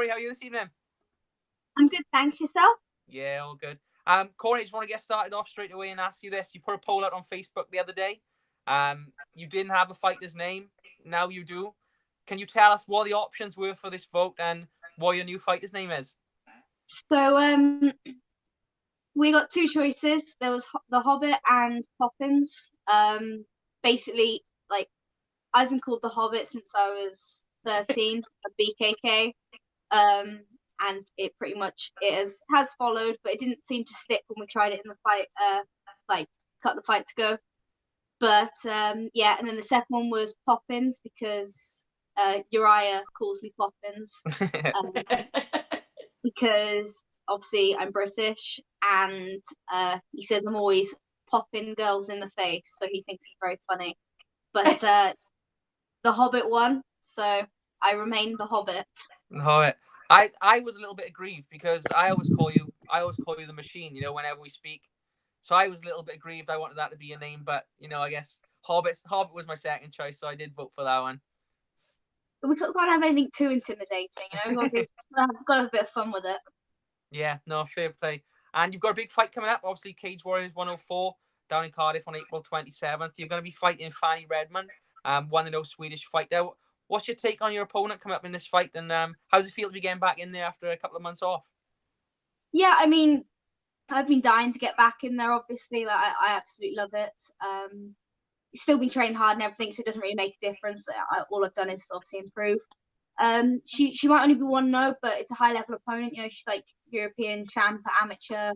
Cory. How are you this evening? I'm good, thanks. Yourself? Yeah, all good. Cory, I just want to get started off straight away and ask you this. You put a poll out on Facebook the other day. You didn't have a fighter's name. Now you do. Can you tell us what the options were for this vote and what your new fighter's name is? So, we got two choices. There was The Hobbit and Poppins. Basically, like, I've been called The Hobbit since I was 13 at BKK. And it pretty much has followed, but it didn't seem to stick when we tried it in the fight, like a couple of fights ago. But yeah, and then the second one was Poppins because Uriah calls me Poppins because obviously I'm British, and he says I'm always popping girls in the face, so he thinks it's very funny. But the Hobbit won, so I remain the Hobbit. The Hobbit. I was a little bit aggrieved because I always call you the Machine, whenever we speak. So I was a little bit aggrieved. I wanted that to be a name, but I guess Hobbit was my second choice, so I did vote for that one. We can't have anything too intimidating, We've got to have a bit of fun with it. Yeah, no, fair play. And you've got a big fight coming up, obviously Cage Warriors 104 down in Cardiff on April 27th. You're going to be fighting Fannie Redman, 1-0 Swedish fighter. What's your take on your opponent coming up in this fight, and how does it feel to be getting back in there after a couple of months off? Yeah, I mean, I've been dying to get back in there, obviously. Like, I absolutely love it. Still been training hard and everything, so it doesn't really make a difference. All I've done is obviously improve. She might only be 1-0, but it's a high level opponent. She's like European champ, amateur.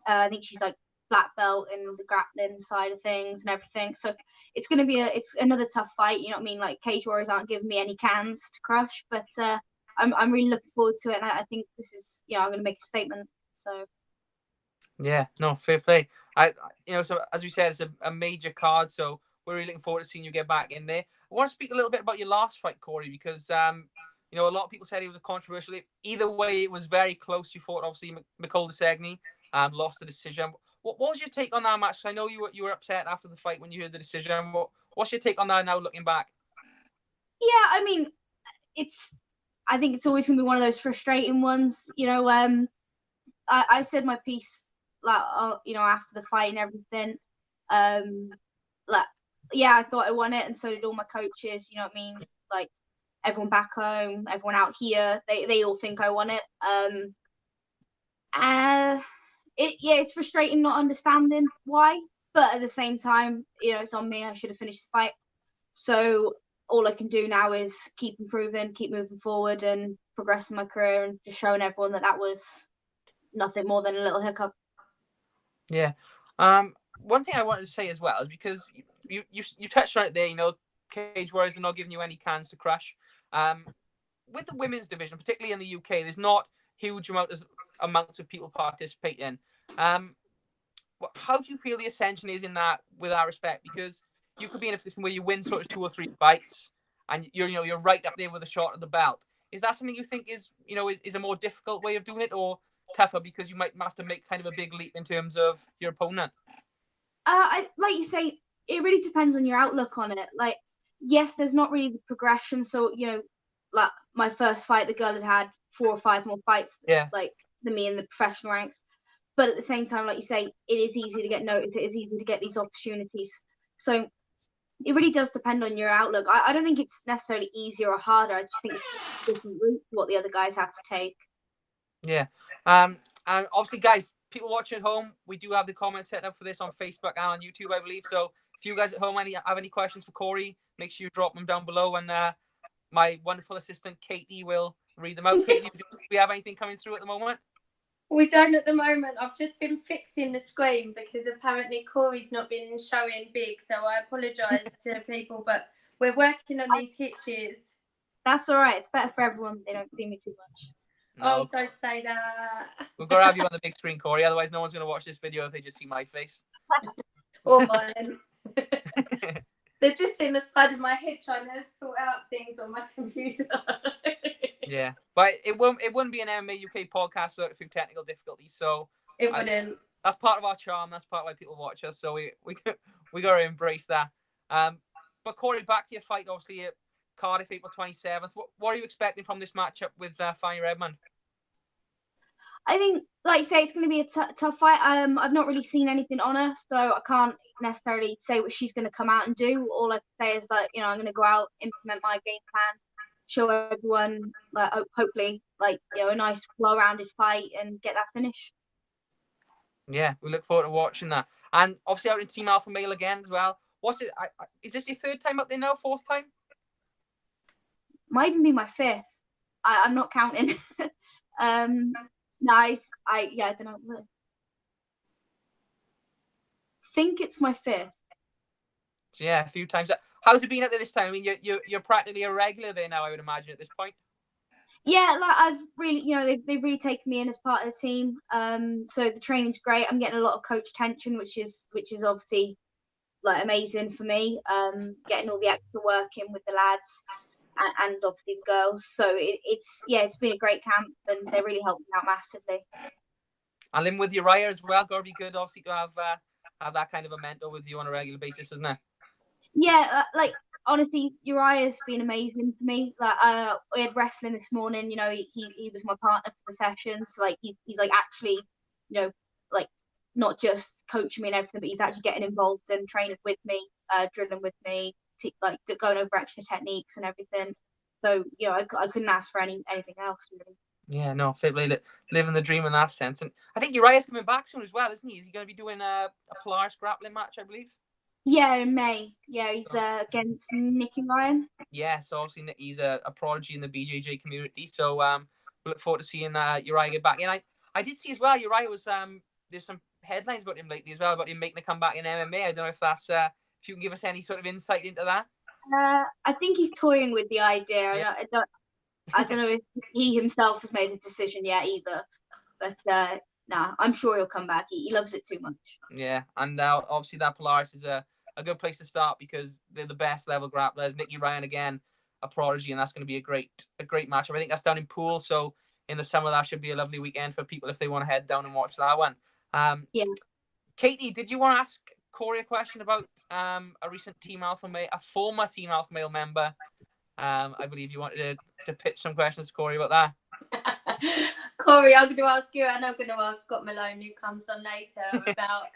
I think she's like black belt in the grappling side of things and everything. So it's gonna be it's another tough fight. You know what I mean? Like, Cage Warriors aren't giving me any cans to crush, but I'm really looking forward to it, and I think this is I'm gonna make a statement. So. Yeah, no, fair play. So as we said, it's a major card, so we're really looking forward to seeing you get back in there. I want to speak a little bit about your last fight, Cory, because a lot of people said it was a controversial. Either way, it was very close. You fought obviously Nicole DeSegni, lost the decision. What was your take on that match? I know you were upset after the fight when you heard the decision. What's your take on that now, looking back? Yeah, I mean, I think it's always gonna be one of those frustrating ones. I said my piece, like, after the fight and everything. Yeah, I thought I won it, and so did all my coaches. You know what I mean? Like, everyone back home, everyone out here, they all think I won it. It's frustrating not understanding why, but at the same time, it's on me. I should have finished the fight. So all I can do now is keep improving, keep moving forward, and progressing my career, and just showing everyone that was nothing more than a little hiccup. Yeah. One thing I wanted to say as well is because you touched on it there. Cage Warriors are not giving you any cans to crush. With the women's division, particularly in the UK, there's not huge amounts of people participating. How do you feel the ascension is in that, with that respect? Because you could be in a position where you win sort of 2 or 3 fights, and you're right up there with a shot at the belt. Is that something you think is a more difficult way of doing it, or tougher because you might have to make kind of a big leap in terms of your opponent? Like you say, it really depends on your outlook on it. Like, yes, there's not really the progression. So, like my first fight, the girl had 4 or 5 more fights, like, than me in the professional ranks. But at the same time, like you say, it is easy to get noticed. It is easy to get these opportunities. So it really does depend on your outlook. I don't think it's necessarily easier or harder. I just think it's a different route to what the other guys have to take. Yeah. And obviously, guys, people watching at home, we do have the comments set up for this on Facebook and on YouTube, I believe. So if you guys at home have any questions for Cory, make sure you drop them down below, and my wonderful assistant Katie will read them out. Katie, do we have anything coming through at the moment? We don't at the moment. I've just been fixing the screen because apparently Cory's not been showing big, so I apologise to people, but we're working on these hitches. That's all right. It's better for everyone. They don't do me too much. No. Oh, don't say that. We've got to have you on the big screen, Cory. Otherwise, no one's going to watch this video if they just see my face. Or mine. They're just in the side of my head trying to sort out things on my computer. Yeah, but it wouldn't be an MMA UK podcast without a few technical difficulties. So it wouldn't. That's part of our charm. That's part of why people watch us. So we got to embrace that. But Cory, back to your fight. Obviously, Cardiff, April 27th. What are you expecting from this matchup with Fannie Redman? I think, like you say, it's going to be a tough fight. I've not really seen anything on her, so I can't necessarily say what she's going to come out and do. All I can say is that, you know, I'm going to go out, implement my game plan, show everyone, like, hopefully, like, you know, a nice, well-rounded fight and get that finish. Yeah, we look forward to watching that. And obviously out in Team Alpha Male again as well. What's it? Is this your third time up there now? Fourth time? Might even be my fifth. I'm not counting. Nice. I don't know. I think it's my fifth. So yeah, a few times. How's it been out there this time? I mean, you're practically a regular there now, I would imagine, at this point. Yeah, like I've really, you know, they've really taken me in as part of the team. So the training's great. I'm getting a lot of coach attention, which is obviously like amazing for me. Getting all the extra work in with the lads and obviously the girls. So it's been a great camp and they're really helping out massively. And then with Uriah as well, gotta be good obviously to have that kind of a mentor with you on a regular basis, isn't it? Yeah, like honestly, Uriah's been amazing for me. Like we had wrestling this morning. You know, he was my partner for the sessions. So, like he's like actually, you know, like not just coaching me and everything, but he's actually getting involved and training with me, drilling with me, like going over extra techniques and everything. So you know, I couldn't ask for anything else really. Yeah, no, fairly living the dream in that sense. And I think Uriah's coming back soon as well, isn't he? Is he going to be doing a Polaris grappling match, I believe? Yeah, in May. Yeah, he's against Nicky Ryan. Yeah, so obviously he's a prodigy in the BJJ community. So we look forward to seeing Uriah get back. And I did see as well, Uriah was there's some headlines about him lately as well, about him making a comeback in MMA. I don't know if that's if you can give us any sort of insight into that. I think he's toying with the idea. Yeah. I don't know if he himself has made a decision yet either, but I'm sure he'll come back. He loves it too much. Yeah, and obviously that Polaris is a good place to start because they're the best level grapplers. Nicky Ryan again, a prodigy, and that's going to be a great matchup. I think that's down in Poole, so in the summer that should be a lovely weekend for people if they want to head down and watch that one. Yeah. Katie, did you want to ask Cory a question about a recent Team Alpha Male, a former Team Alpha Male member? I believe you wanted to pitch some questions to Cory about that. Cory, I'm going to ask you, and I'm going to ask Scott Malone, who comes on later, about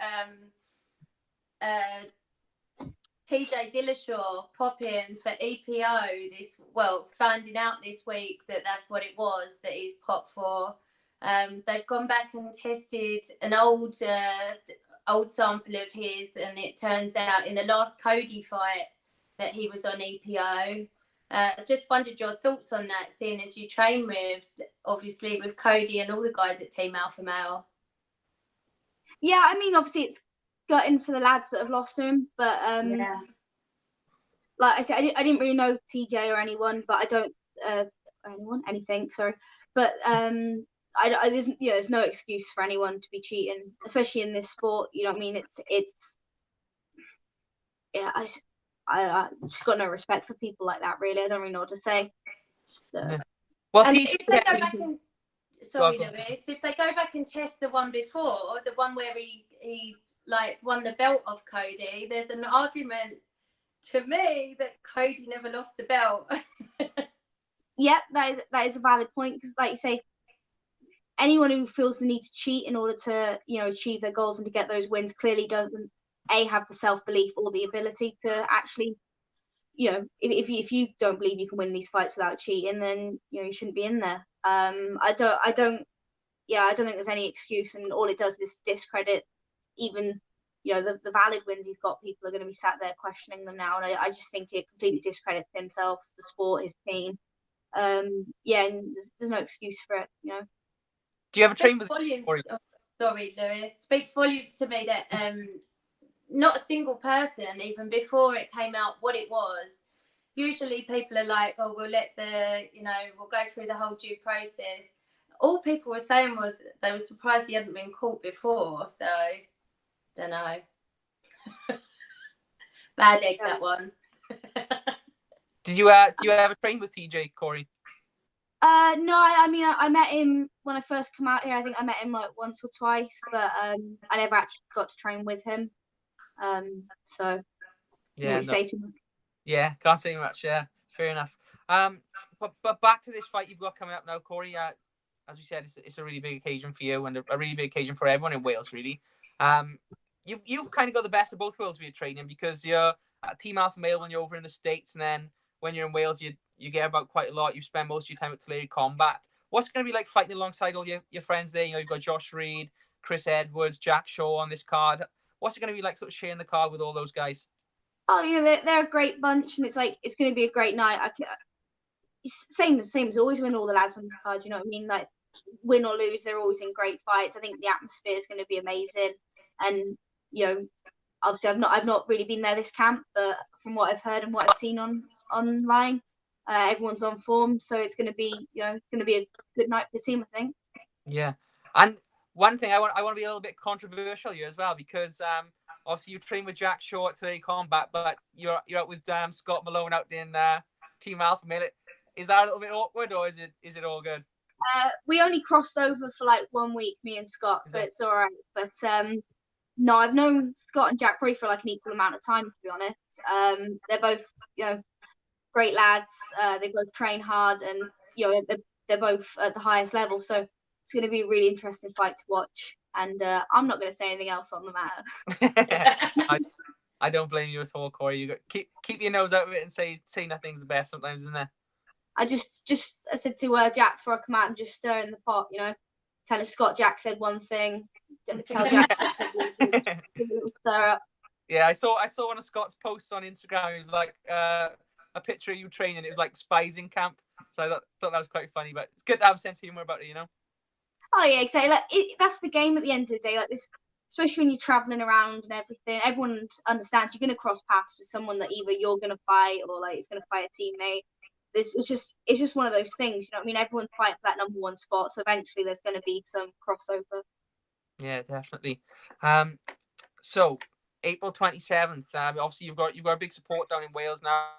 TJ Dillashaw popping for EPO finding out this week that that's what it was that he's popped for. They've gone back and tested an old sample of his, and it turns out in the last Cody fight that he was on EPO. Just wondered your thoughts on that, seeing as you train with Cody and all the guys at Team Alpha Male. Yeah, I mean, obviously it's gutting for the lads that have lost him, but like I said, I didn't really know TJ or anyone, but I don't anything. Sorry, but there's no excuse for anyone to be cheating, especially in this sport. You know what I mean? It's yeah. I just got no respect for people like that. Really, I don't really know what to say. Well, and if they go back and Lewis, if they go back and test the one before, the one where he like won the belt off Cody, there's an argument to me that Cody never lost the belt. Yeah, that is a valid point, because, like you say, anyone who feels the need to cheat in order to, you know, achieve their goals and to get those wins clearly doesn't have the self-belief or the ability to actually, you know, if you don't believe you can win these fights without cheating, then, you know, you shouldn't be in there. I don't think there's any excuse, and all it does is discredit even, you know, the valid wins he's got. People are going to be sat there questioning them now, and I just think it completely discredits himself, the sport, his team. And there's no excuse for it, you know. Do you ever train with Sorry, Lewis. Speaks volumes to me that not a single person, even before it came out what it was, usually people are like, oh, we'll go through the whole due process. All people were saying was they were surprised he hadn't been caught before. So, don't know. Bad egg, that one. Do you ever train with TJ, Cory? No, I mean, I met him when I first came out here. I think I met him like once or twice, but I never actually got to train with him. So yeah, say to him. Yeah, can't say much. Yeah, Fair enough. But back to this fight you've got coming up now, Cory. As we said, it's a really big occasion for you and a really big occasion for everyone in Wales, really. You've kind of got the best of both worlds with your training, because you're at Team Alpha Male when you're over in the States, and then when you're in Wales, you get about quite a lot. You spend most of your time at Tulare Combat. What's it going to be like fighting alongside all your friends there? You know, you've got Josh Reed, Chris Edwards, Jack Shaw on this card. What's it going to be like sort of sharing the card with all those guys? Oh, you know, they're a great bunch, and it's going to be a great night. It's same as always when all the lads on the card. You know what I mean? Like, win or lose, they're always in great fights. I think the atmosphere is going to be amazing, and you know, I've not really been there this camp, but from what I've heard and what I've seen online, everyone's on form, so it's going to be a good night for the team, I think. Yeah, and one thing I want to be a little bit controversial here as well, because obviously you train with Jack Shaw at Tulare Combat, but you're out with Scott Malone out in Team Alpha Male. Is that a little bit awkward, or is it all good? We only crossed over for like 1 week, me and Scott, so it's all right. But no, I've known Scott and Jack probably for like an equal amount of time, to be honest. They're both, you know, great lads. They both train hard, and you know, they're both at the highest level. So it's going to be a really interesting fight to watch. And I'm not going to say anything else on the matter. I don't blame you at all, Cory. You keep your nose out of it and say nothing's the best sometimes, isn't it? I said to Jack before I come out, I'm just stirring the pot, you know, telling Scott Jack said one thing, tell Jack give a little stir up. Yeah, I saw one of Scott's posts on Instagram. It was like a picture of you training. It was like spies in camp. So I thought that was quite funny, but it's good to have a sense of humor about it, you know? Oh yeah, exactly. Like, that's the game at the end of the day. Like this, especially when you're traveling around and everything, everyone understands you're going to cross paths with someone that either you're going to fight or like it's going to fight a teammate. It's just one of those things, you know what I mean? Everyone's fighting for that number one spot, so eventually there's going to be some crossover. Yeah, definitely. So April 27th. Obviously you've got a big support down in Wales now,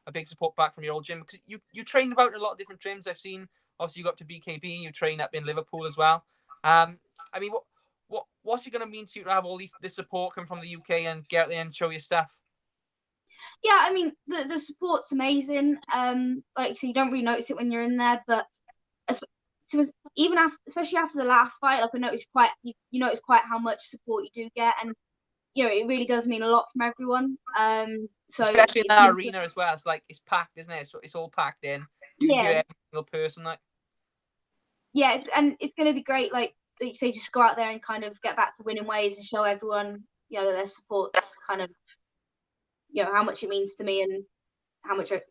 a big support back from your old gym, because you trained about a lot of different gyms I've seen. Obviously you got up to BKB, you train up in Liverpool as well. I mean, what's it going to mean to you to have all this support come from the UK and get out there and show your stuff? Yeah, I mean, the support's amazing. Like, so you don't really notice it when you're in there, but even after, especially after the last fight, like I noticed you notice quite how much support you do get, and you know, it really does mean a lot from everyone. So especially in that arena as well, it's packed, isn't it? It's all packed in. You can hear every single person, like. Yeah, it's going to be great. Like you say, just go out there and kind of get back to winning ways and show everyone, you know, that their support's kind of, you know, how much it means to me and how much I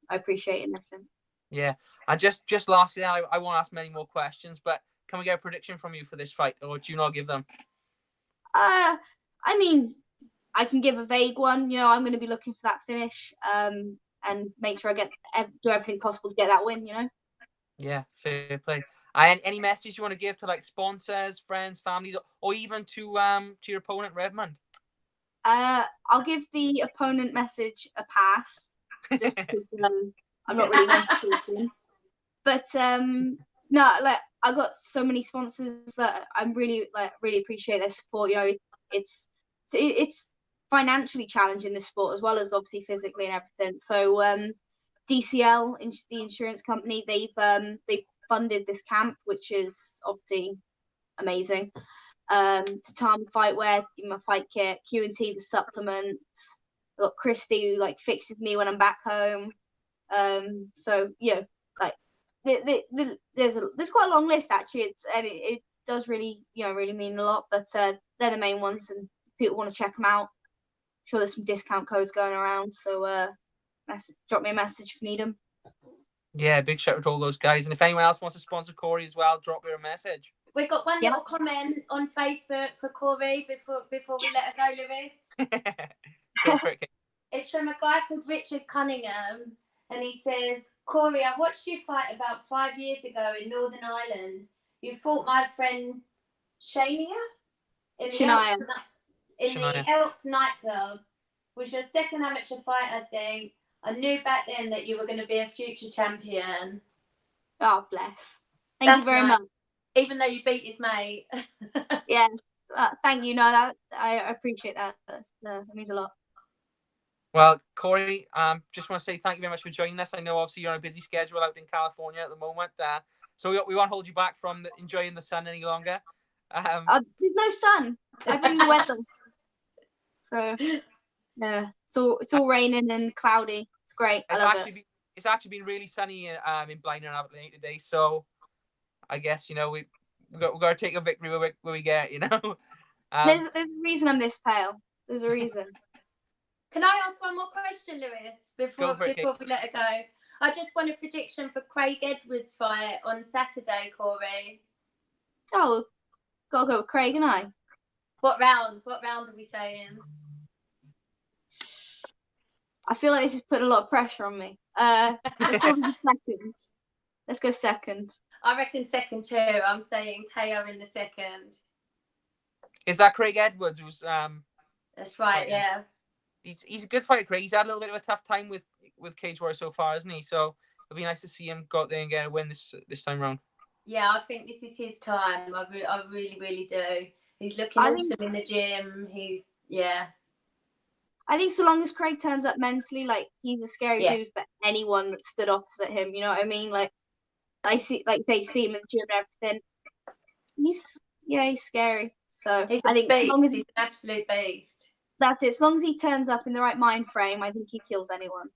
appreciate it and everything. Yeah, and just lastly, I won't ask many more questions, but can we get a prediction from you for this fight, or do you not give them? I mean, I can give a vague one. You know, I'm going to be looking for that finish, and make sure I do everything possible to get that win. You know. Yeah, fair play. And any message you want to give to like sponsors, friends, families, or even to your opponent, Redman? I'll give the opponent message a pass, just because I'm not really nice to them. But no, like I got so many sponsors that I'm really appreciate their support. You know, it's financially challenging, this sport, as well as obviously physically and everything. So DCL, the insurance company, they've funded this camp, which is obviously amazing. Tatami Fightwear, my fight kit, Q&T, the supplements. I've got Christy, who like fixes me when I'm back home. So yeah, like there's quite a long list actually. It does really, you know, really mean a lot. But they're the main ones, and people want to check them out. I'm sure there's some discount codes going around. So drop me a message if you need them. Yeah, big shout out to all those guys. And if anyone else wants to sponsor Cory as well, drop her a message. We got one little comment on Facebook for Cory before we let her go, Lewis. Go for it. It's from a guy called Richard Cunningham, and he says, Cory, I watched you fight about 5 years ago in Northern Ireland. You fought my friend Shania in the Elk nightclub. Was your second amateur fight, I think. I knew back then that you were going to be a future champion. Oh, bless. Thank you very much. Even though you beat his mate. Yeah, thank you. No, that I appreciate that. That means a lot. Well, Cory, just want to say thank you very much for joining us. I know obviously you're on a busy schedule out in California at the moment, so we won't hold you back from enjoying the sun any longer. There's no sun. I blame the weather. So yeah, it's all raining and cloudy. It's great. I love it. It's actually been really sunny in Blaine and Aberdeen today, so I guess we've got to take a victory where we get. There's a reason I'm this pale. There's a reason. Can I ask one more question, Lewis, before we let it go? I just want a prediction for Craig Edwards' fight on Saturday, Cory. Oh, gotta go with Craig and I. What round? What round are we saying? I feel like this is putting a lot of pressure on me. Let's go second. Let's go second. I reckon second too. I'm saying KO in the second. Is that Craig Edwards? Who's That's right. Yeah. He's a good fighter, Craig. He's had a little bit of a tough time with Cage Warriors so far, hasn't he? So it'll be nice to see him go out there and get a win this time round. Yeah, I think this is his time. I really, really do. He's looking awesome in the gym. I think so long as Craig turns up mentally, like he's a scary dude for anyone that stood opposite him. You know what I mean? Like they see him in the gym and everything. He's scary. So he's I think beast. He's an absolute beast. That's it. As long as he turns up in the right mind frame, I think he kills anyone.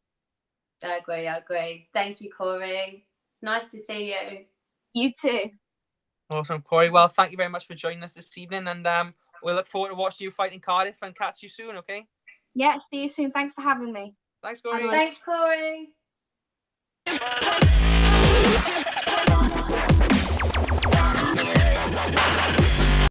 I agree. Thank you, Cory. It's nice to see you. You too. Awesome, Cory. Well, thank you very much for joining us this evening, and we look forward to watching you fight in Cardiff and catch you soon, okay? Yeah, see you soon. Thanks for having me. Thanks, Cory. Thanks, Cory. Yeah.